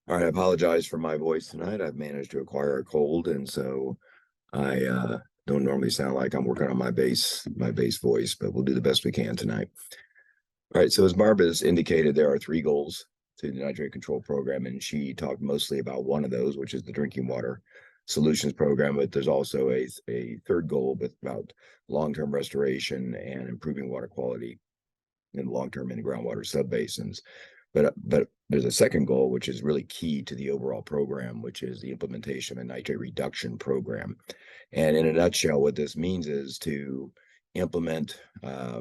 All right, I apologize for my voice tonight. I've managed to acquire a cold, and so I don't normally sound like I'm working on my bass voice, but we'll do the best we can tonight. All right, so as Barb has indicated, there are three goals to the nitrate control program, and she talked mostly about one of those, which is the drinking water solutions program. But there's also a third goal with about long-term restoration and improving water quality in long-term in groundwater subbasins. But there's a second goal, which is really key to the overall program, which is the implementation of a nitrate reduction program. And in a nutshell, what this means is to implement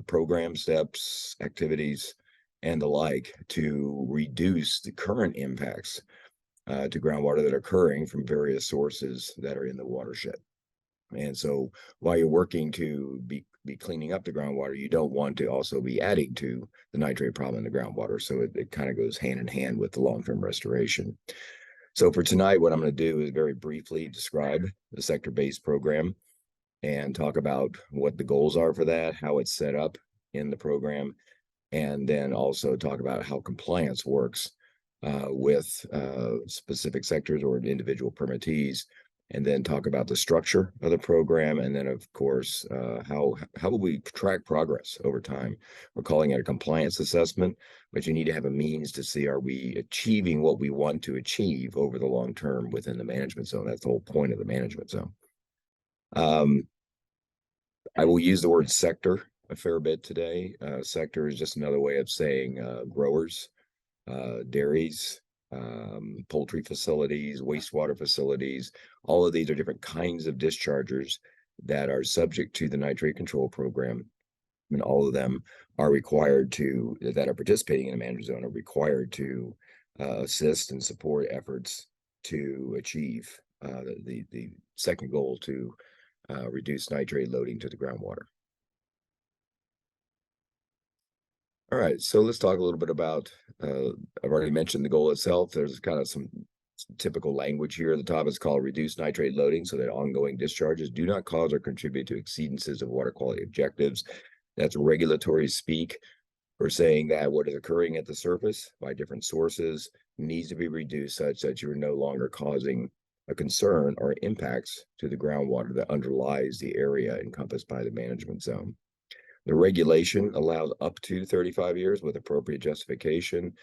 program steps, activities, and the like to reduce the current impacts to groundwater that are occurring from various sources that are in the watershed. And so while you're working to be cleaning up the groundwater, you don't want to also be adding to the nitrate problem in the groundwater. So it kind of goes hand in hand with the long-term restoration. So for tonight, what I'm going to do is very briefly describe the sector-based program and talk about what the goals are for that, how it's set up in the program, and then also talk about how compliance works with specific sectors or individual permittees, and then talk about the structure of the program, and then of course how will we track progress over time. We're calling it a compliance assessment, but you need to have a means to see, are we achieving what we want to achieve over the long term within the management zone. That's the whole point of the management zone. I will use the word sector a fair bit today. Sector is just another way of saying growers, dairies, poultry facilities, wastewater facilities. All of these are different kinds of dischargers that are subject to the nitrate control program. And all of them are required to, that are participating in a management zone, are required to assist and support efforts to achieve the second goal, to reduce nitrate loading to the groundwater. All right, so let's talk a little bit about, I've already mentioned the goal itself. There's kind of some typical language here at the top. It's called reduce nitrate loading so that ongoing discharges do not cause or contribute to exceedances of water quality objectives. That's regulatory speak for saying that what is occurring at the surface by different sources needs to be reduced such that you're no longer causing a concern or impacts to the groundwater that underlies the area encompassed by the management zone. The regulation allows up to 35 years with appropriate justification,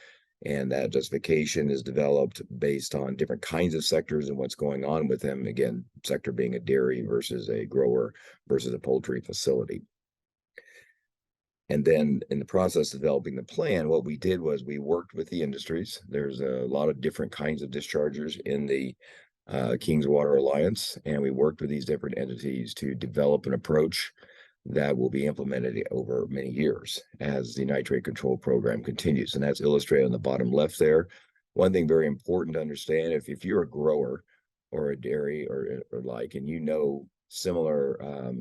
and that justification is developed based on different kinds of sectors and what's going on with them. Again, sector being a dairy versus a grower versus a poultry facility. And then in the process of developing the plan, what we did was we worked with the industries. There's a lot of different kinds of dischargers in the Kings Water Alliance, and we worked with these different entities to develop an approach that will be implemented over many years as the nitrate control program continues. And that's illustrated on the bottom left there. One thing very important to understand, if you're a grower or a dairy or like, and you know similar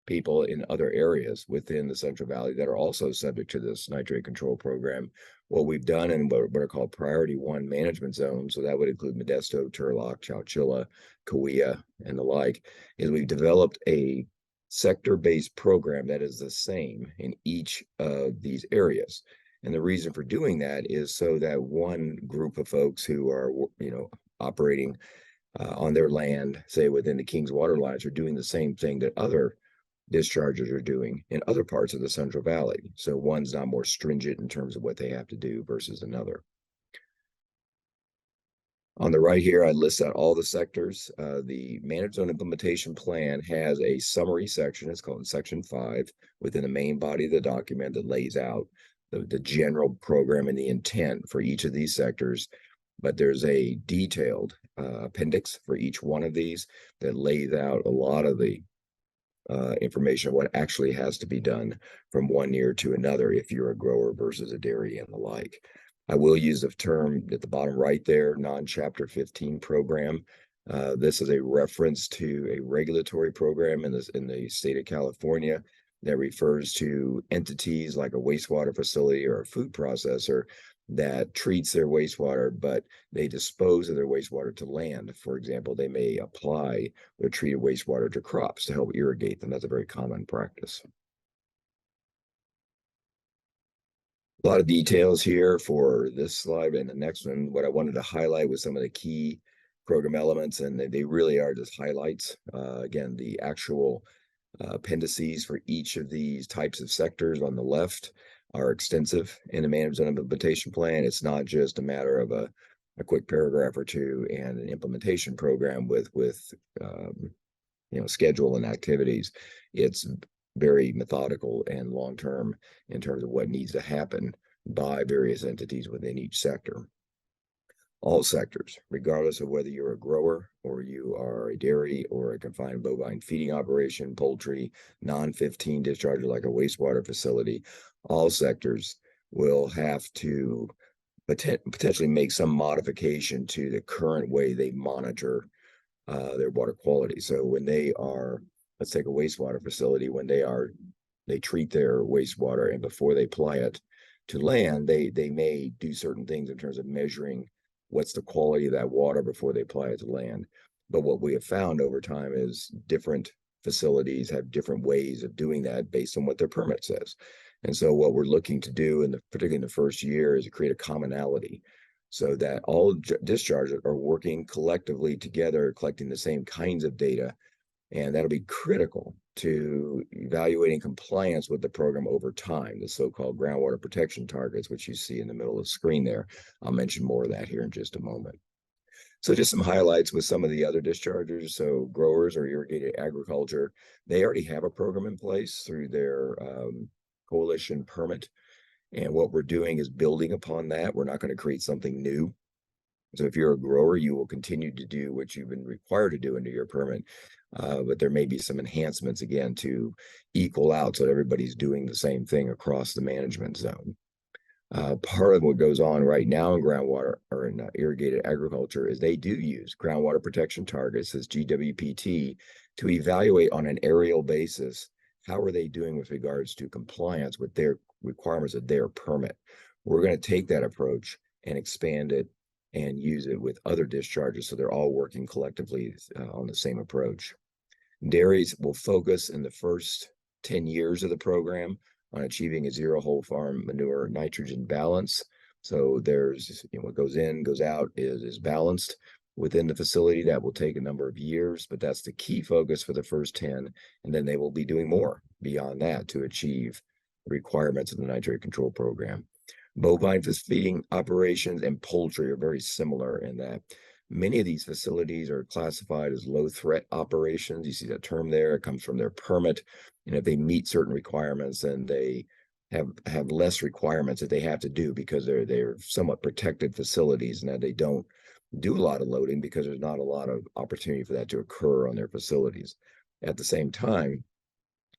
people in other areas within the Central Valley that are also subject to this nitrate control program, what we've done in what are called Priority 1 management zones, so that would include Modesto, Turlock, Chowchilla, Cahuilla, and the like, is we've developed a sector-based program that is the same in each of these areas. And the reason for doing that is so that one group of folks who are, operating on their land, say within the Kings Water Alliance, are doing the same thing that other dischargers are doing in other parts of the Central Valley. So one's not more stringent in terms of what they have to do versus another. On the right here, I list out all the sectors. The managed zone implementation plan has a summary section. It's called section 5 within the main body of the document that lays out the general program and the intent for each of these sectors. But there's a detailed appendix for each one of these that lays out a lot of the information of what actually has to be done from one year to another if you're a grower versus a dairy and the like. I will use the term at the bottom right there, non-Chapter 15 program. This is a reference to a regulatory program in the state of California that refers to entities like a wastewater facility or a food processor that treats their wastewater, but they dispose of their wastewater to land. For example, they may apply their treated wastewater to crops to help irrigate them. That's a very common practice. A lot of details here for this slide and the next one. What I wanted to highlight was some of the key program elements, and they really are just highlights. Again, the actual appendices for each of these types of sectors on the left are extensive in the management implementation plan. It's not just a matter of a quick paragraph or two and an implementation program with schedule and activities. It's very methodical and long term in terms of what needs to happen by various entities within each sector. All sectors, regardless of whether you're a grower or you are a dairy or a confined bovine feeding operation, poultry, non-15 discharger like a wastewater facility, all sectors will have to potentially make some modification to the current way they monitor their water quality. So when they are, let's take a wastewater facility, when they treat their wastewater and before they apply it to land, they may do certain things in terms of measuring what's the quality of that water before they apply it to land. But what we have found over time is different facilities have different ways of doing that based on what their permit says. And so what we're looking to do, particularly in the first year, is to create a commonality so that all discharges are working collectively together, collecting the same kinds of data. And that'll be critical to evaluating compliance with the program over time, the so-called groundwater protection targets, which you see in the middle of the screen there. I'll mention more of that here in just a moment. So just some highlights with some of the other dischargers. So growers or irrigated agriculture, they already have a program in place through their coalition permit. And what we're doing is building upon that. We're not going to create something new. So if you're a grower, you will continue to do what you've been required to do under your permit. But there may be some enhancements again to equal out so that everybody's doing the same thing across the management zone. Part of what goes on right now in groundwater or in irrigated agriculture is they do use groundwater protection targets, as GWPT, to evaluate on an aerial basis how are they doing with regards to compliance with their requirements of their permit. We're going to take that approach and expand it and use it with other discharges so they're all working collectively on the same approach. Dairies will focus in the first 10 years of the program on achieving a zero whole farm manure nitrogen balance. So there's what goes in, goes out is balanced within the facility. That will take a number of years, but that's the key focus for the first 10. And then they will be doing more beyond that to achieve the requirements of the nitrate control program. Bovine feeding operations and poultry are very similar in that many of these facilities are classified as low threat operations. You see that term there, it comes from their permit. And if they meet certain requirements, then they have less requirements that they have to do because they're somewhat protected facilities and that they don't do a lot of loading because there's not a lot of opportunity for that to occur on their facilities. At the same time,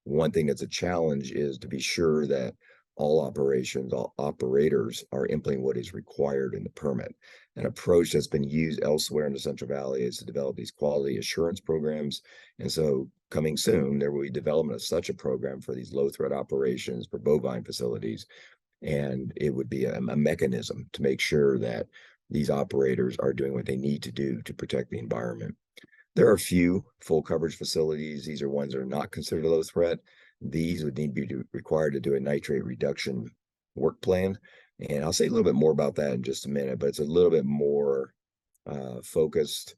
one thing that's a challenge is to be sure that all operators are implementing what is required in the permit. An approach that's been used elsewhere in the Central Valley is to develop these quality assurance programs. And so coming soon, there will be development of such a program for these low threat operations for bovine facilities. And it would be a mechanism to make sure that these operators are doing what they need to do to protect the environment. There are a few full coverage facilities. These are ones that are not considered low threat. These would need to be required to do a nitrate reduction work plan. And I'll say a little bit more about that in just a minute, but it's a little bit more focused,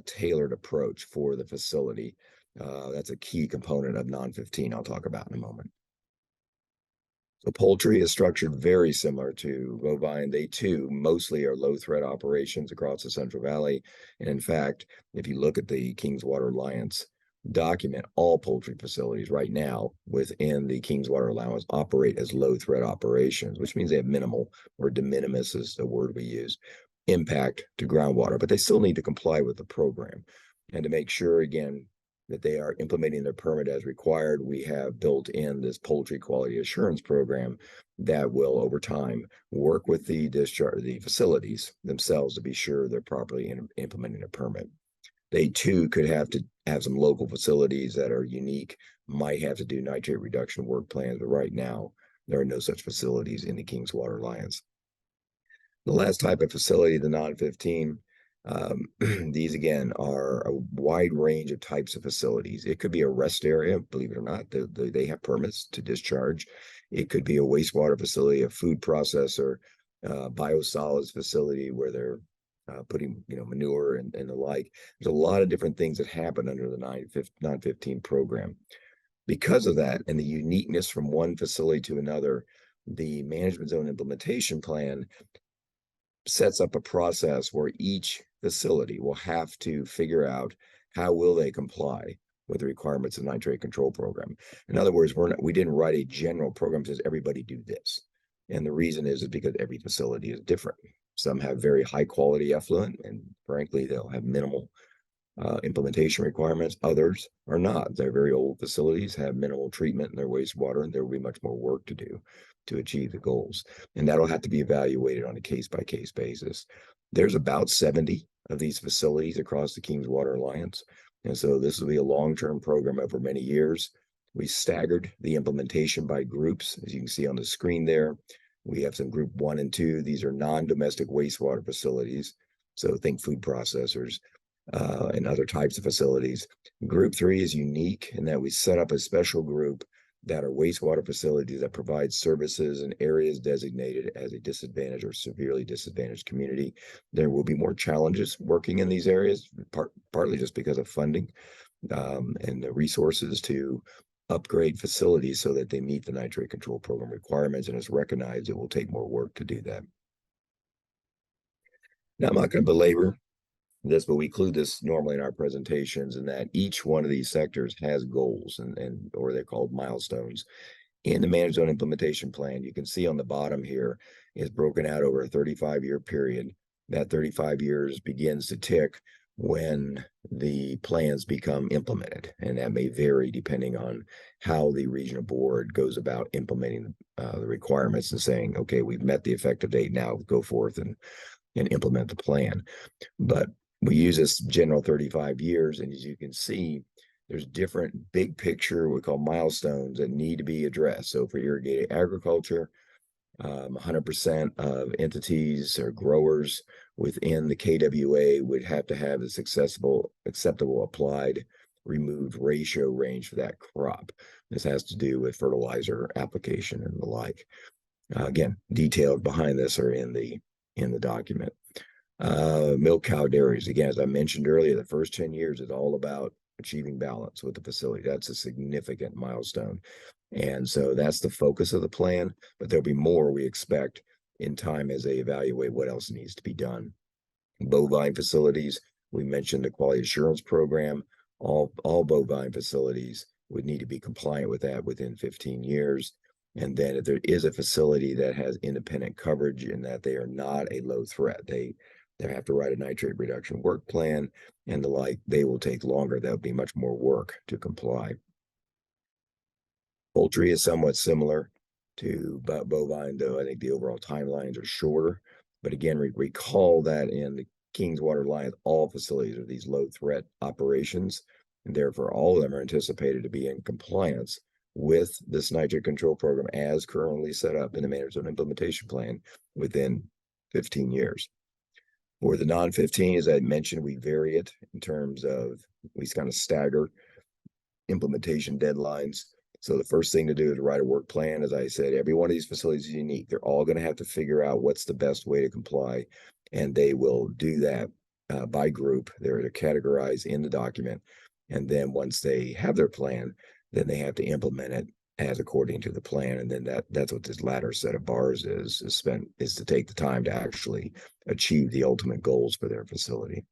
tailored approach for the facility. That's a key component of non-15 I'll talk about in a moment. So poultry is structured very similar to bovine. They too mostly are low threat operations across the Central Valley. And in fact, if you look at the Kings Water Alliance document, all poultry facilities right now within the Kings Water Alliance operate as low threat operations, which means they have minimal, or de minimis is the word we use, impact to groundwater, but they still need to comply with the program. And to make sure, again, that they are implementing their permit as required, we have built in this poultry quality assurance program that will, over time, work with the facilities themselves to be sure they're properly implementing a permit. They too could have to have some local facilities that are unique, might have to do nitrate reduction work plans, but right now there are no such facilities in the Kings Water Alliance. The last type of facility, the non-15, these again are a wide range of types of facilities. It could be a rest area, believe it or not. They have permits to discharge. It could be a wastewater facility, a food processor, biosolids facility where they're putting, manure and the like. There's a lot of different things that happen under the 915 program. Because of that and the uniqueness from one facility to another, the management zone implementation plan sets up a process where each facility will have to figure out how will they comply with the requirements of the nitrate control program. In other words, we didn't write a general program that says everybody do this. And the reason is because every facility is different. Some have very high quality effluent, and frankly, they'll have minimal implementation requirements. Others are not. They're very old facilities, have minimal treatment in their wastewater, and there will be much more work to do to achieve the goals. And that'll have to be evaluated on a case-by-case basis. There's about 70 of these facilities across the Kings Water Alliance. And so this will be a long-term program over many years. We staggered the implementation by groups, as you can see on the screen there. We have some group 1 and 2. These are non-domestic wastewater facilities. So think food processors, and other types of facilities. Group 3 is unique in that we set up a special group that are wastewater facilities that provide services in areas designated as a disadvantaged or severely disadvantaged community. There will be more challenges working in these areas, partly just because of funding and the resources to upgrade facilities so that they meet the nitrate control program requirements, and it's recognized it will take more work to do that. Now, I'm not going to belabor this, but we include this normally in our presentations, and that each one of these sectors has goals or they're called milestones. In the managed zone implementation plan, you can see on the bottom here is broken out over a 35-year period. That 35 years begins to tick when the plans become implemented, and that may vary depending on how the regional board goes about implementing the requirements and saying, okay, we've met the effective date, now go forth and implement the plan. But we use this general 35 years, and as you can see, there's different big picture, we call milestones, that need to be addressed. So for irrigated agriculture, 100% of entities or growers within the KWA would have to have this acceptable applied removed ratio range for that crop. This has to do with fertilizer application and the like. Again, details behind this are in the document. Milk cow dairies, again, as I mentioned earlier, the first 10 years is all about achieving balance with the facility. That's a significant milestone. And so that's the focus of the plan, but there'll be more we expect in time as they evaluate what else needs to be done. Bovine facilities, we mentioned the quality assurance program. All bovine facilities would need to be compliant with that within 15 years. And then if there is a facility that has independent coverage in that they are not a low threat, they have to write a nitrate reduction work plan and the like, they will take longer. That would be much more work to comply. Poultry is somewhat similar to bovine, though I think the overall timelines are shorter. But again, recall that in the Kings Water Alliance, all facilities are these low threat operations, and therefore all of them are anticipated to be in compliance with this nitrate control program as currently set up in the managed zone implementation plan within 15 years. For the non-15, as I mentioned, we vary it in terms of, we kind of stagger implementation deadlines. So the first thing to do is write a work plan. As I said, every one of these facilities is unique. They're all going to have to figure out what's the best way to comply, and they will do that by group. They're categorized in the document, and then once they have their plan, then they have to implement it as according to the plan. And then that's what this latter set of bars is to take the time to actually achieve the ultimate goals for their facility.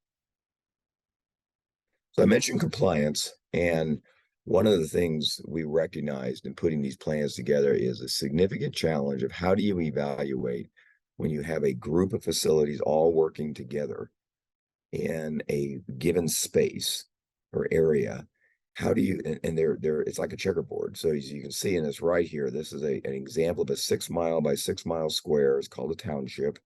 So I mentioned compliance, and one of the things we recognized in putting these plans together is a significant challenge of how do you evaluate when you have a group of facilities all working together in a given space or area. How do you, and it's like a checkerboard. So as you can see in this right here, this is an example of a 6 mile by 6 mile square. It's called a township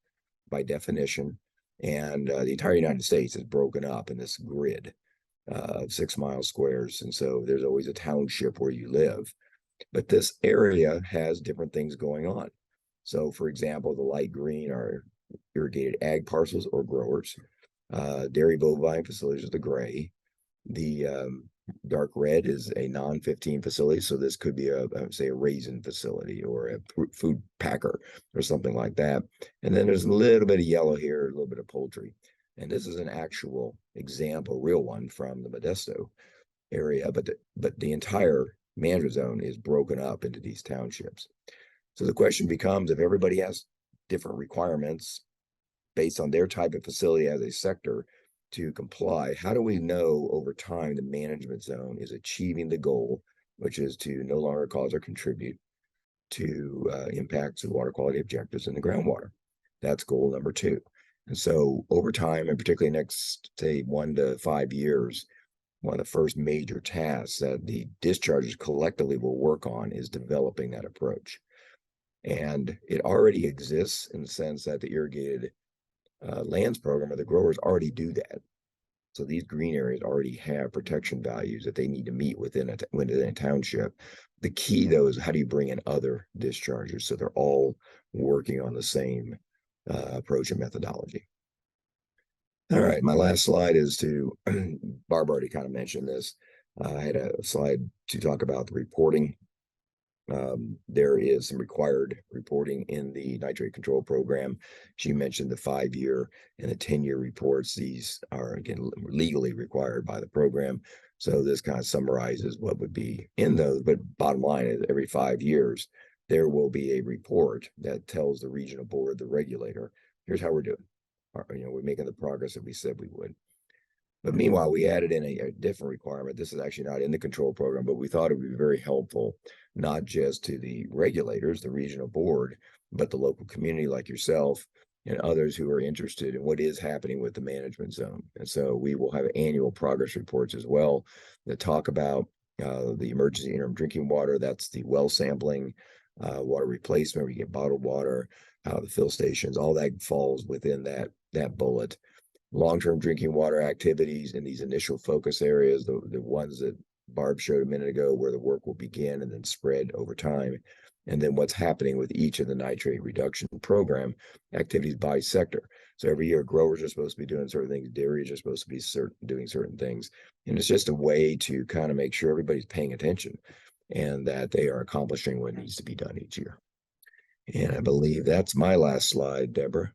by definition. And the entire United States is broken up in this grid of 6 mile squares. And so there's always a township where you live. But this area has different things going on. So for example, the light green are irrigated ag parcels or growers. Dairy bovine facilities are the gray. The dark red is a non-15 facility. So this could be say a raisin facility or a food packer or something like that. And then there's a little bit of yellow here, a little bit of poultry. And this is an actual example, real one from the Modesto area, but the entire management zone is broken up into these townships. So the question becomes, if everybody has different requirements based on their type of facility as a sector to comply, how do we know over time the management zone is achieving the goal, which is to no longer cause or contribute to impacts of water quality objectives in the groundwater? That's goal number 2. And so over time, and particularly next, say, 1 to 5 years, one of the first major tasks that the dischargers collectively will work on is developing that approach. And it already exists in the sense that the irrigated lands program or the growers already do that. So these green areas already have protection values that they need to meet within a township. The key, though, is how do you bring in other dischargers so they're all working on the same approach and methodology. All right, my last slide is to, Barb already kind of mentioned this. I had a slide to talk about the reporting. There is some required reporting in the nitrate control program. She mentioned the 5-year and the 10-year reports. These are, again, legally required by the program. So this kind of summarizes what would be in those. But bottom line is every 5 years, there will be a report that tells the regional board, the regulator, here's how we're doing. We're making the progress that we said we would. But meanwhile, we added in a different requirement. This is actually not in the control program, but we thought it would be very helpful, not just to the regulators, the regional board, but the local community like yourself and others who are interested in what is happening with the management zone. And so we will have annual progress reports as well that talk about the emergency interim drinking water. That's the well sampling, water replacement, where you get bottled water, the fill stations, all that falls within that bullet. Long-term drinking water activities in these initial focus areas, the ones that Barb showed a minute ago, where the work will begin and then spread over time. And then what's happening with each of the nitrate reduction program activities by sector. So every year, growers are supposed to be doing certain things, dairies are supposed to be doing certain things. And it's just a way to kind of make sure everybody's paying attention and that they are accomplishing what needs to be done each year. And I believe that's my last slide, Deborah.